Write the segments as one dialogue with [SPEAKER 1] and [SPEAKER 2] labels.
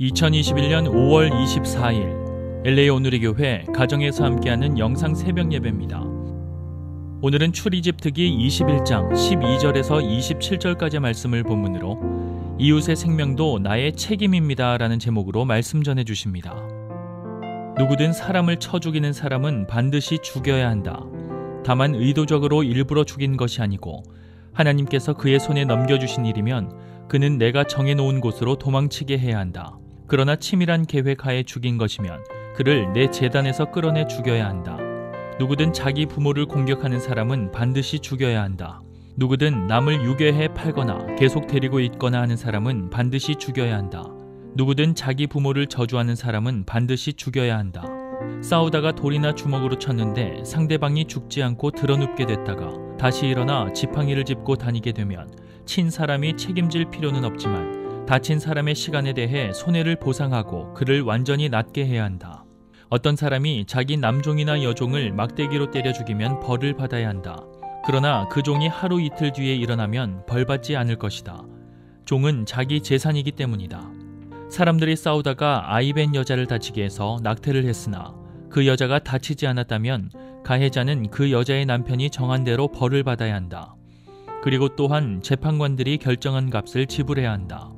[SPEAKER 1] 2021년 5월 24일 LA 오늘의 교회 가정에서 함께하는 영상 새벽 예배입니다. 오늘은 출애굽 특기 21장 12절에서 27절까지 말씀을 본문으로 이웃의 생명도 나의 책임입니다 라는 제목으로 말씀 전해주십니다. 누구든 사람을 쳐 죽이는 사람은 반드시 죽여야 한다. 다만 의도적으로 일부러 죽인 것이 아니고 하나님께서 그의 손에 넘겨주신 일이면 그는 내가 정해놓은 곳으로 도망치게 해야 한다. 그러나 치밀한 계획하에 죽인 것이면 그를 내 제단에서 끌어내 죽여야 한다. 누구든 자기 부모를 공격하는 사람은 반드시 죽여야 한다. 누구든 남을 유괴해 팔거나 계속 데리고 있거나 하는 사람은 반드시 죽여야 한다. 누구든 자기 부모를 저주하는 사람은 반드시 죽여야 한다. 싸우다가 돌이나 주먹으로 쳤는데 상대방이 죽지 않고 드러눕게 됐다가 다시 일어나 지팡이를 짚고 다니게 되면 친 사람이 책임질 필요는 없지만 다친 사람의 시간에 대해 손해를 보상하고 그를 완전히 낫게 해야 한다. 어떤 사람이 자기 남종이나 여종을 막대기로 때려 죽이면 벌을 받아야 한다. 그러나 그 종이 하루 이틀 뒤에 일어나면 벌받지 않을 것이다. 종은 자기 재산이기 때문이다. 사람들이 싸우다가 아이벤 여자를 다치게 해서 낙태를 했으나 그 여자가 다치지 않았다면 가해자는 그 여자의 남편이 정한 대로 벌을 받아야 한다. 그리고 또한 재판관들이 결정한 값을 지불해야 한다.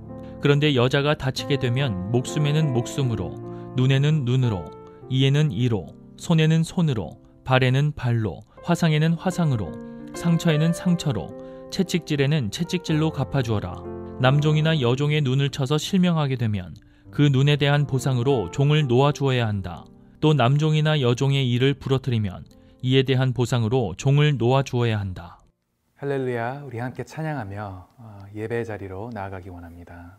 [SPEAKER 1] 그런데 여자가 다치게 되면 목숨에는 목숨으로, 눈에는 눈으로, 이에는 이로, 손에는 손으로, 발에는 발로, 화상에는 화상으로, 상처에는 상처로, 채찍질에는 채찍질로 갚아주어라. 남종이나 여종의 눈을 쳐서 실명하게 되면 그 눈에 대한 보상으로 종을 놓아주어야 한다. 또 남종이나 여종의 이를 부러뜨리면 이에 대한 보상으로 종을 놓아주어야 한다.
[SPEAKER 2] 할렐루야, 우리 함께 찬양하며 예배 자리로 나아가기 원합니다.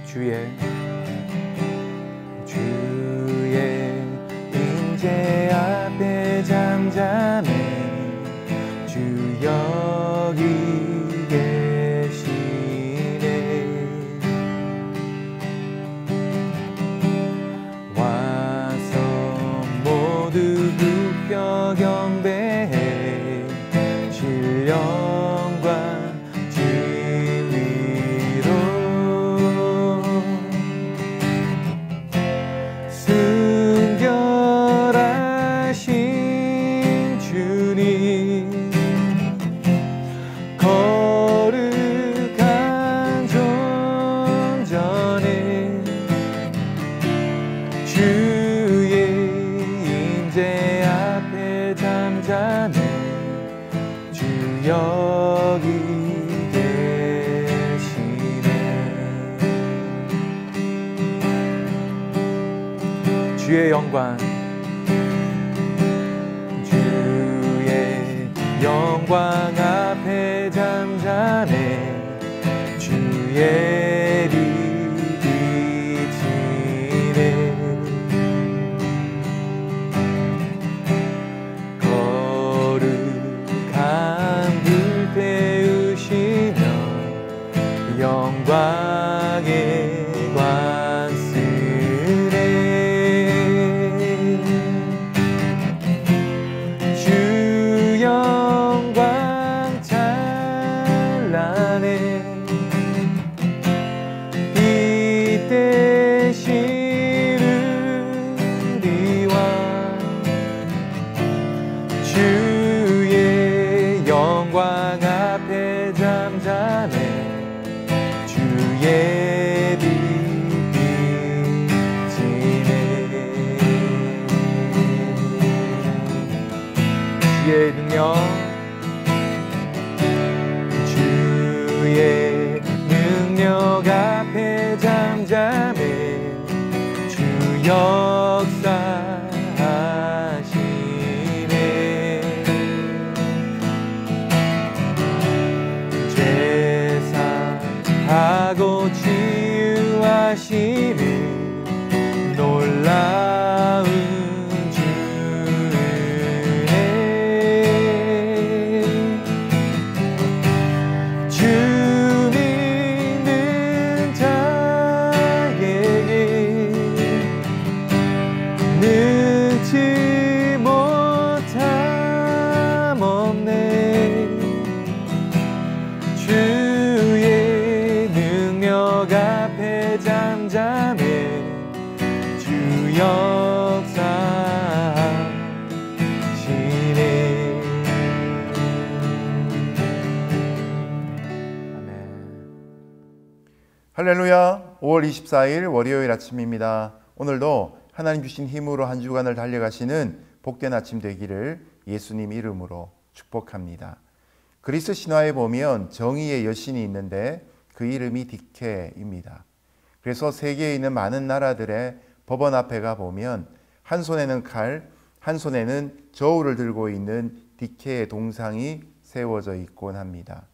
[SPEAKER 2] 주의 임재 앞에 잠잠해 주 여기 계시네. 와서 모두 굽혀 경배해 신령과 순결하신 주님 거룩한 존전에 주의 임재 앞에 잠잠해 주 여기 계시네. 주의 영광 영광 앞에 잠잠해 주의 빛 비치네. 거룩한 불 태우시며 영광의 관쓰네. 영광 찬란해 이때 시르리와 주의 영광 앞에 잠잠해 주의 빛 비치네. 주의 능력 주의 능력 앞에 잠잠해 주 역사하시네. 제사하고 치유하시는 놀라운 역사하시네.
[SPEAKER 3] 할렐루야. 5월 24일 월요일 아침입니다. 오늘도 하나님 주신 힘으로 한 주간을 달려가시는 복된 아침 되기를 예수님 이름으로 축복합니다. 그리스 신화에 보면 정의의 여신이 있는데 그 이름이 디케입니다. 그래서 세계에 있는 많은 나라들의 법원 앞에 가보면 한 손에는 칼, 한 손에는 저울을 들고 있는 디케의 동상이 세워져 있곤 합니다.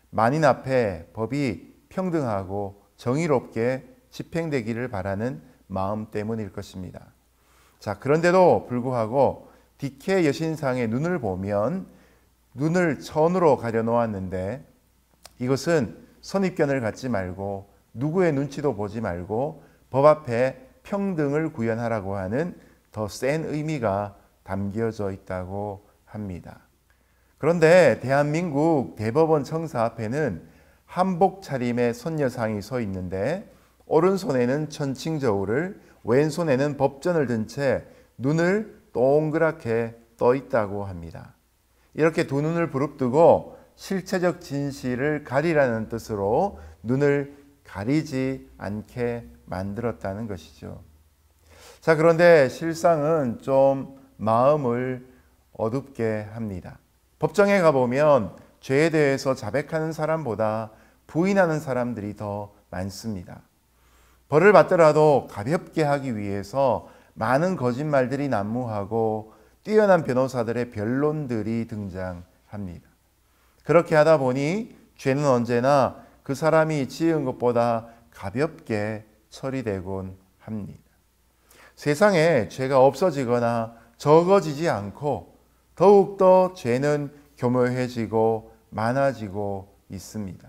[SPEAKER 3] 만인 앞에 법이 평등하고 정의롭게 집행되기를 바라는 마음 때문일 것입니다. 자, 그런데도 불구하고 디케 여신상의 눈을 보면 눈을 천으로 가려 놓았는데 이것은 선입견을 갖지 말고 누구의 눈치도 보지 말고 법 앞에 평등을 구현하라고 하는 더 센 의미가 담겨져 있다고 합니다. 그런데 대한민국 대법원 청사 앞에는 한복 차림의 선녀상이 서 있는데 오른손에는 천칭저울을 왼손에는 법전을 든 채 눈을 동그랗게 떠 있다고 합니다. 이렇게 두 눈을 부릅뜨고 실체적 진실을 가리라는 뜻으로 눈을 가리지 않게 만들었다는 것이죠. 자, 그런데 실상은 좀 마음을 어둡게 합니다. 법정에 가보면 죄에 대해서 자백하는 사람보다 부인하는 사람들이 더 많습니다. 벌을 받더라도 가볍게 하기 위해서 많은 거짓말들이 난무하고 뛰어난 변호사들의 변론들이 등장합니다. 그렇게 하다 보니 죄는 언제나 그 사람이 지은 것보다 가볍게 처리되곤 합니다. 세상에 죄가 없어지거나 적어지지 않고 더욱더 죄는 교묘해지고 많아지고 있습니다.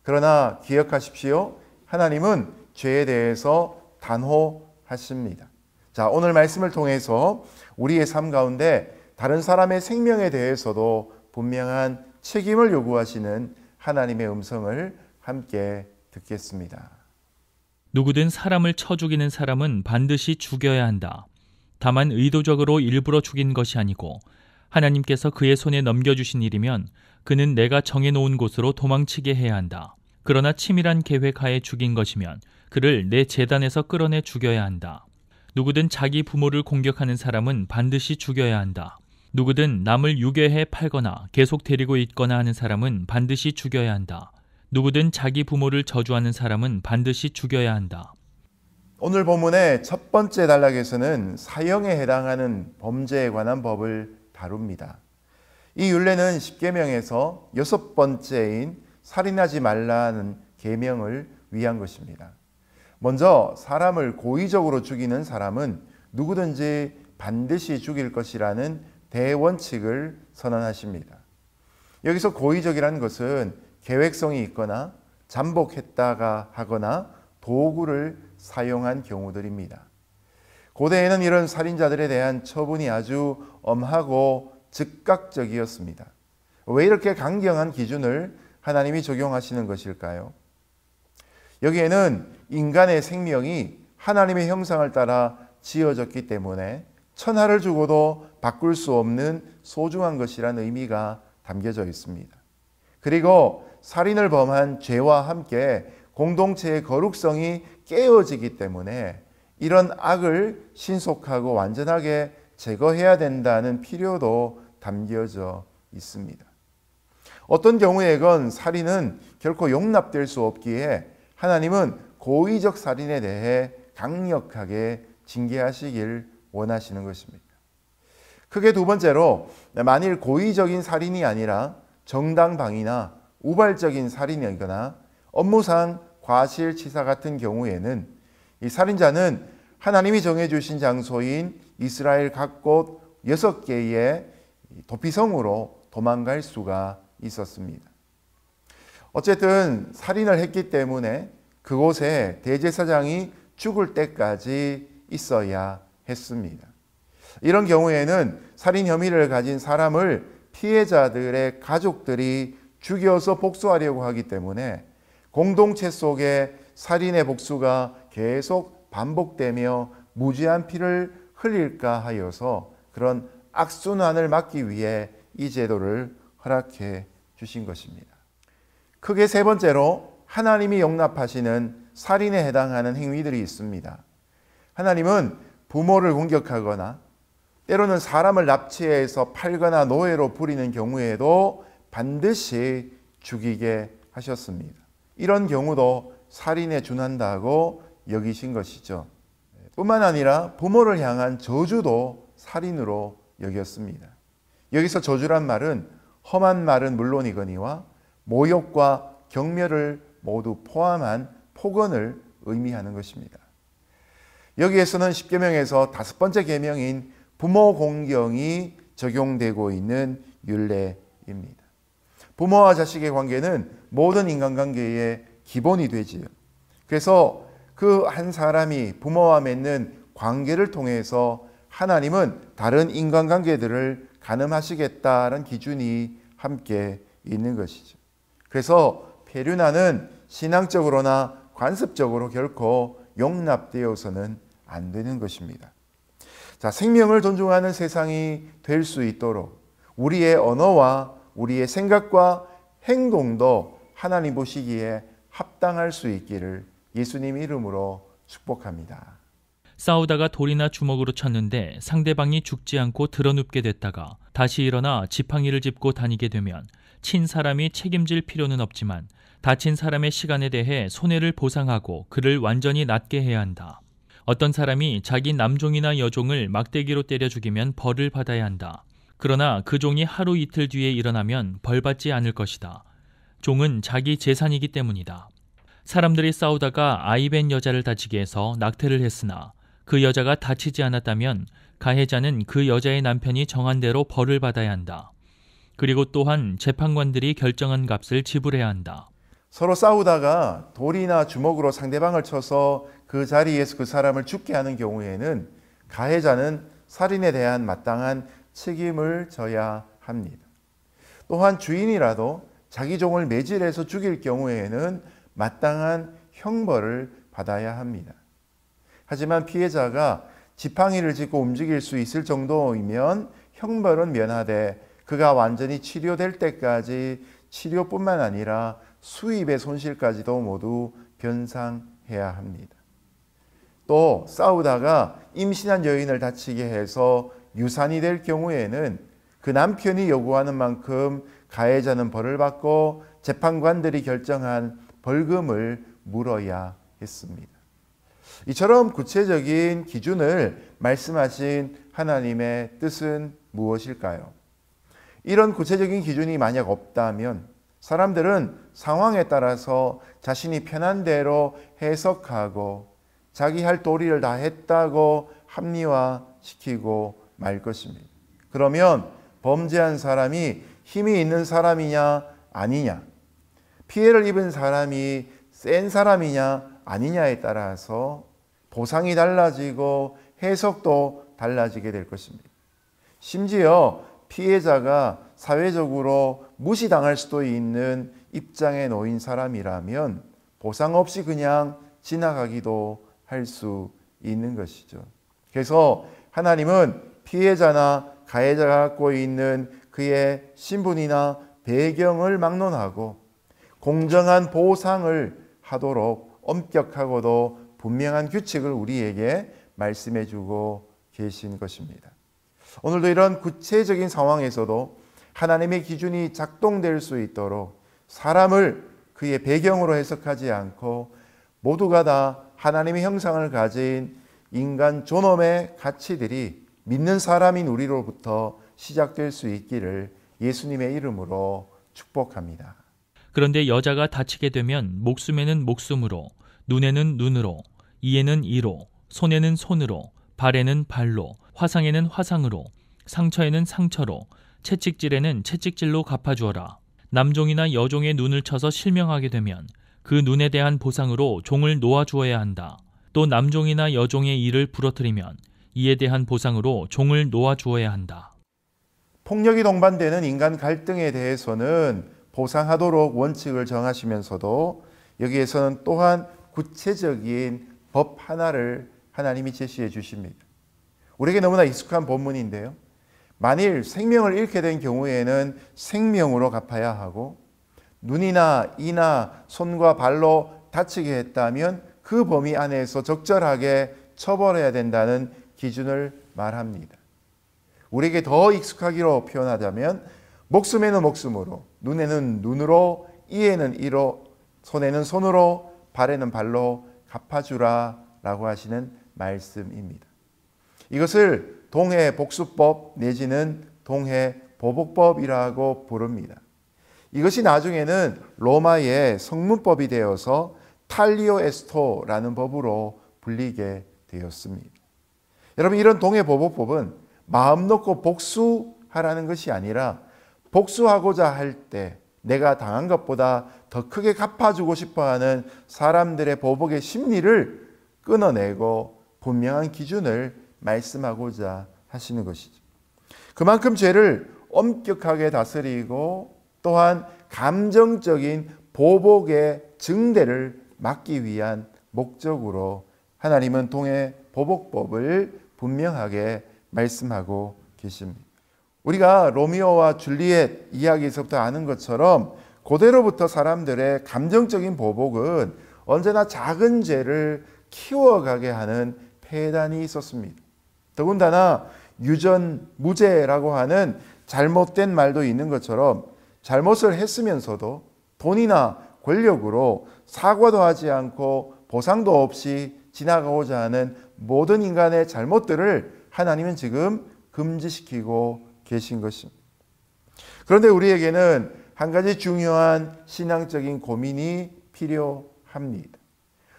[SPEAKER 3] 그러나 기억하십시오. 하나님은 죄에 대해서 단호하십니다. 자, 오늘 말씀을 통해서 우리의 삶 가운데 다른 사람의 생명에 대해서도 분명한 책임을 요구하시는 하나님의 음성을 함께 듣겠습니다.
[SPEAKER 1] 누구든 사람을 쳐 죽이는 사람은 반드시 죽여야 한다. 다만 의도적으로 일부러 죽인 것이 아니고 하나님께서 그의 손에 넘겨주신 일이면 그는 내가 정해놓은 곳으로 도망치게 해야 한다. 그러나 치밀한 계획하에 죽인 것이면 그를 내 제단에서 끌어내 죽여야 한다. 누구든 자기 부모를 공격하는 사람은 반드시 죽여야 한다. 누구든 남을 유괴해 팔거나 계속 데리고 있거나 하는 사람은 반드시 죽여야 한다. 누구든 자기 부모를 저주하는 사람은 반드시 죽여야 한다.
[SPEAKER 3] 오늘 본문의 첫 번째 단락에서는 사형에 해당하는 범죄에 관한 법을 다룹니다. 이 율례는 십계명에서 여섯 번째인 살인하지 말라는 계명을 위한 것입니다. 먼저 사람을 고의적으로 죽이는 사람은 누구든지 반드시 죽일 것이라는 대원칙을 선언하십니다. 여기서 고의적이라는 것은 계획성이 있거나 잠복했다가 하거나 도구를 사용한 경우들입니다. 고대에는 이런 살인자들에 대한 처분이 아주 엄하고 즉각적이었습니다. 왜 이렇게 강경한 기준을 하나님이 적용하시는 것일까요? 여기에는 인간의 생명이 하나님의 형상을 따라 지어졌기 때문에 천하를 주고도 바꿀 수 없는 소중한 것이라는 의미가 담겨져 있습니다. 그리고 살인을 범한 죄와 함께 공동체의 거룩성이 깨어지기 때문에 이런 악을 신속하고 완전하게 제거해야 된다는 필요도 담겨져 있습니다. 어떤 경우에건 살인은 결코 용납될 수 없기에 하나님은 고의적 살인에 대해 강력하게 징계하시길 원하시는 것입니다. 크게 두 번째로, 만일 고의적인 살인이 아니라 정당방위나 우발적인 살인이거나 업무상 과실치사 같은 경우에는 이 살인자는 하나님이 정해주신 장소인 이스라엘 각곳 6개의 도피성으로 도망갈 수가 있었습니다. 어쨌든 살인을 했기 때문에 그곳에 대제사장이 죽을 때까지 있어야 했습니다. 이런 경우에는 살인 혐의를 가진 사람을 피해자들의 가족들이 죽여서 복수하려고 하기 때문에 공동체 속에 살인의 복수가 계속 반복되며 무죄한 피를 흘릴까 하여서 그런 악순환을 막기 위해 이 제도를 허락해 주신 것입니다. 크게 세 번째로 하나님이 용납하시는 살인에 해당하는 행위들이 있습니다. 하나님은 부모를 공격하거나 때로는 사람을 납치해서 팔거나 노예로 부리는 경우에도 반드시 죽이게 하셨습니다. 이런 경우도 살인에 준한다고 여기신 것이죠. 뿐만 아니라 부모를 향한 저주도 살인으로 여겼습니다. 여기서 저주란 말은 험한 말은 물론이거니와 모욕과 경멸을 모두 포함한 폭언을 의미하는 것입니다. 여기에서는 십계명에서 5번째 계명인 부모 공경이 적용되고 있는 율례입니다. 부모와 자식의 관계는 모든 인간관계의 기본이 되지요. 그래서 그 한 사람이 부모와 맺는 관계를 통해서 하나님은 다른 인간관계들을 가늠하시겠다는 기준이 함께 있는 것이죠. 그래서 페류나는 신앙적으로나 관습적으로 결코 용납되어서는 안 되는 것입니다. 자, 생명을 존중하는 세상이 될 수 있도록 우리의 언어와 우리의 생각과 행동도 하나님 보시기에 합당할 수 있기를 예수님 이름으로 축복합니다.
[SPEAKER 1] 싸우다가 돌이나 주먹으로 쳤는데 상대방이 죽지 않고 드러눕게 됐다가 다시 일어나 지팡이를 짚고 다니게 되면 친 사람이 책임질 필요는 없지만 다친 사람의 시간에 대해 손해를 보상하고 그를 완전히 낫게 해야 한다. 어떤 사람이 자기 남종이나 여종을 막대기로 때려 죽이면 벌을 받아야 한다. 그러나 그 종이 하루 이틀 뒤에 일어나면 벌받지 않을 것이다. 종은 자기 재산이기 때문이다. 사람들이 싸우다가 아이벤 여자를 다치게 해서 낙태를 했으나 그 여자가 다치지 않았다면 가해자는 그 여자의 남편이 정한 대로 벌을 받아야 한다. 그리고 또한 재판관들이 결정한 값을 지불해야 한다.
[SPEAKER 3] 서로 싸우다가 돌이나 주먹으로 상대방을 쳐서 그 자리에서 그 사람을 죽게 하는 경우에는 가해자는 살인에 대한 마땅한 책임을 져야 합니다. 또한 주인이라도 자기 종을 매질해서 죽일 경우에는 마땅한 형벌을 받아야 합니다. 하지만 피해자가 지팡이를 짚고 움직일 수 있을 정도이면 형벌은 면하되 그가 완전히 치료될 때까지 치료뿐만 아니라 수입의 손실까지도 모두 변상해야 합니다. 또 싸우다가 임신한 여인을 다치게 해서 유산이 될 경우에는 그 남편이 요구하는 만큼 가해자는 벌을 받고 재판관들이 결정한 벌금을 물어야 했습니다. 이처럼 구체적인 기준을 말씀하신 하나님의 뜻은 무엇일까요? 이런 구체적인 기준이 만약 없다면 사람들은 상황에 따라서 자신이 편한 대로 해석하고 자기 할 도리를 다 했다고 합리화시키고 말 것입니다. 그러면 범죄한 사람이 힘이 있는 사람이냐 아니냐, 피해를 입은 사람이 센 사람이냐 아니냐에 따라서 보상이 달라지고 해석도 달라지게 될 것입니다. 심지어 피해자가 사회적으로 무시당할 수도 있는 입장에 놓인 사람이라면 보상 없이 그냥 지나가기도 할 수 있는 것이죠. 그래서 하나님은 피해자나 가해자가 갖고 있는 그의 신분이나 배경을 막론하고 공정한 보상을 하도록 엄격하고도 분명한 규칙을 우리에게 말씀해 주고 계신 것입니다. 오늘도 이런 구체적인 상황에서도 하나님의 기준이 작동될 수 있도록 사람을 그의 배경으로 해석하지 않고 모두가 다 하나님의 형상을 가진 인간 존엄의 가치들이 믿는 사람인 우리로부터 시작될 수 있기를 예수님의 이름으로 축복합니다.
[SPEAKER 1] 그런데 여자가 다치게 되면 목숨에는 목숨으로, 눈에는 눈으로, 이에는 이로, 손에는 손으로, 발에는 발로, 화상에는 화상으로, 상처에는 상처로, 채찍질에는 채찍질로 갚아주어라. 남종이나 여종의 눈을 쳐서 실명하게 되면 그 눈에 대한 보상으로 종을 놓아주어야 한다. 또 남종이나 여종의 이를 부러뜨리면 이에 대한 보상으로 종을 놓아주어야 한다.
[SPEAKER 3] 폭력이 동반되는 인간 갈등에 대해서는 보상하도록 원칙을 정하시면서도 여기에서는 또한 구체적인 법 하나를 하나님이 제시해 주십니다. 우리에게 너무나 익숙한 본문인데요. 만일 생명을 잃게 된 경우에는 생명으로 갚아야 하고 눈이나 이나 손과 발로 다치게 했다면 그 범위 안에서 적절하게 처벌해야 된다는 기준을 말합니다. 우리에게 더 익숙하기로 표현하자면 목숨에는 목숨으로, 눈에는 눈으로, 이에는 이로, 손에는 손으로, 발에는 발로 갚아주라 라고 하시는 말씀입니다. 이것을 동해복수법 내지는 동해보복법이라고 부릅니다. 이것이 나중에는 로마의 성문법이 되어서 탈리오 에스토라는 법으로 불리게 되었습니다. 여러분, 이런 동해보복법은 마음 놓고 복수하라는 것이 아니라 복수하고자 할 때 내가 당한 것보다 더 크게 갚아주고 싶어하는 사람들의 보복의 심리를 끊어내고 분명한 기준을 말씀하고자 하시는 것이죠. 그만큼 죄를 엄격하게 다스리고 또한 감정적인 보복의 증대를 막기 위한 목적으로 하나님은 동해보복법을 분명하게 말씀하고 계십니다. 우리가 로미오와 줄리엣 이야기에서부터 아는 것처럼 고대로부터 사람들의 감정적인 보복은 언제나 작은 죄를 키워가게 하는 폐단이 있었습니다. 더군다나 유전무죄라고 하는 잘못된 말도 있는 것처럼 잘못을 했으면서도 돈이나 권력으로 사과도 하지 않고 보상도 없이 지나가고자 하는 모든 인간의 잘못들을 하나님은 지금 금지시키고 계신 것입니다. 그런데 우리에게는 한 가지 중요한 신앙적인 고민이 필요합니다.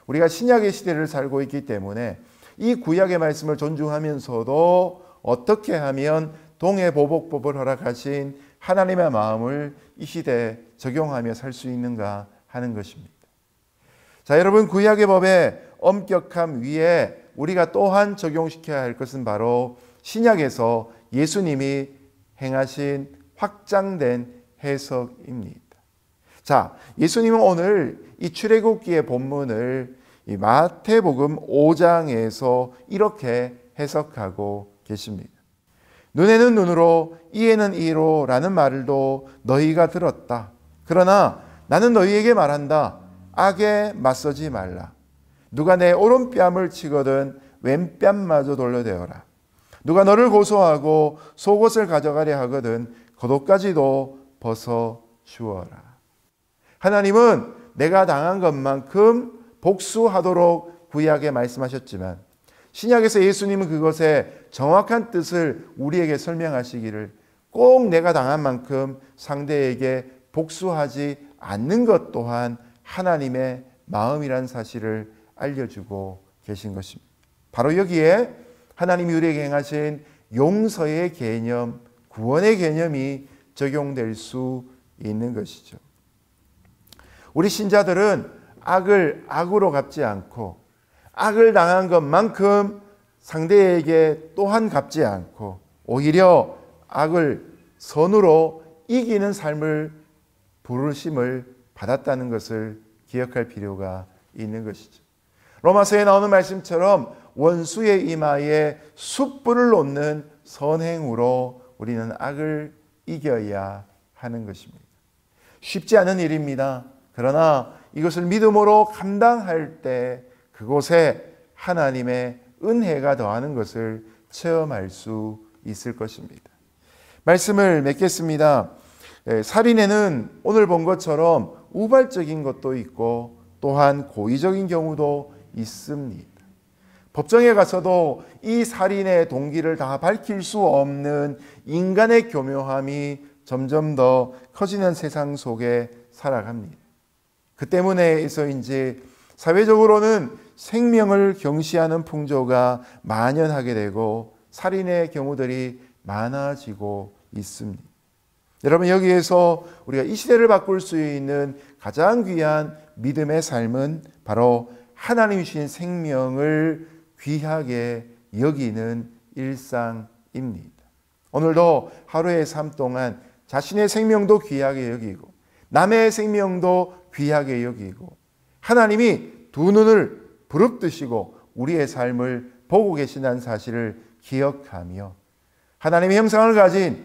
[SPEAKER 3] 우리가 신약의 시대를 살고 있기 때문에 이 구약의 말씀을 존중하면서도 어떻게 하면 동해보복법을 허락하신 하나님의 마음을 이 시대에 적용하며 살 수 있는가 하는 것입니다. 자, 여러분, 구약의 법의 엄격함 위에 우리가 또한 적용시켜야 할 것은 바로 신약에서 예수님이 행하신 확장된 해석입니다. 자, 예수님은 오늘 이 출애굽기의 본문을 이 마태복음 5장에서 이렇게 해석하고 계십니다. 눈에는 눈으로, 이에는 이로 라는 말도 너희가 들었다. 그러나 나는 너희에게 말한다. 악에 맞서지 말라. 누가 내 오른뺨을 치거든 왼뺨마저 돌려대어라. 누가 너를 고소하고 속옷을 가져가려 하거든 겉옷까지도 벗어 주어라. 하나님은 내가 당한 것만큼 복수하도록 구약에 말씀하셨지만 신약에서 예수님은 그것의 정확한 뜻을 우리에게 설명하시기를 꼭 내가 당한 만큼 상대에게 복수하지 않는 것 또한 하나님의 마음이란 사실을 알려주고 계신 것입니다. 바로 여기에 하나님이 우리에게 행하신 용서의 개념, 구원의 개념이 적용될 수 있는 것이죠. 우리 신자들은 악을 악으로 갚지 않고 악을 당한 것만큼 상대에게 또한 갚지 않고 오히려 악을 선으로 이기는 삶을 부르심을 받았다는 것을 기억할 필요가 있는 것이죠. 로마서에 나오는 말씀처럼 원수의 이마에 숯불을 놓는 선행으로 우리는 악을 이겨야 하는 것입니다. 쉽지 않은 일입니다. 그러나 이것을 믿음으로 감당할 때 그곳에 하나님의 은혜가 더하는 것을 체험할 수 있을 것입니다. 말씀을 맺겠습니다. 살인에는 오늘 본 것처럼 우발적인 것도 있고 또한 고의적인 경우도 있습니다. 법정에 가서도 이 살인의 동기를 다 밝힐 수 없는 인간의 교묘함이 점점 더 커지는 세상 속에 살아갑니다. 그 때문에서인지 사회적으로는 생명을 경시하는 풍조가 만연하게 되고 살인의 경우들이 많아지고 있습니다. 여러분, 여기에서 우리가 이 시대를 바꿀 수 있는 가장 귀한 믿음의 삶은 바로 하나님이 주신 생명을 귀하게 여기는 일상입니다. 오늘도 하루의 삶 동안 자신의 생명도 귀하게 여기고 남의 생명도 귀하게 여기고 하나님이 두 눈을 부릅뜨시고 우리의 삶을 보고 계신다는 사실을 기억하며 하나님의 형상을 가진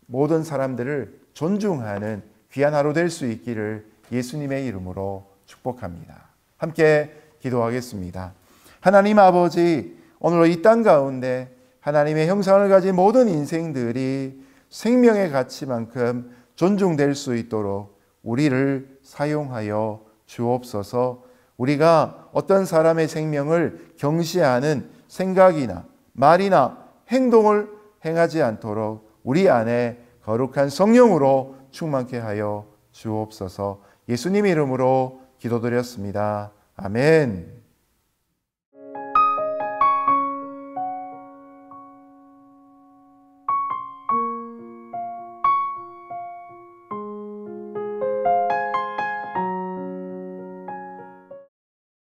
[SPEAKER 3] 모든 사람들을 존중하는 귀한 하루 될 수 있기를 예수님의 이름으로 축복합니다. 함께 기도하겠습니다. 하나님 아버지, 오늘 이 땅 가운데 하나님의 형상을 가진 모든 인생들이 생명의 가치만큼 존중될 수 있도록 우리를 사용하여 주옵소서. 우리가 어떤 사람의 생명을 경시하는 생각이나 말이나 행동을 행하지 않도록 우리 안에 거룩한 성령으로 충만케 하여 주옵소서. 예수님 이름으로 기도드렸습니다. 아멘.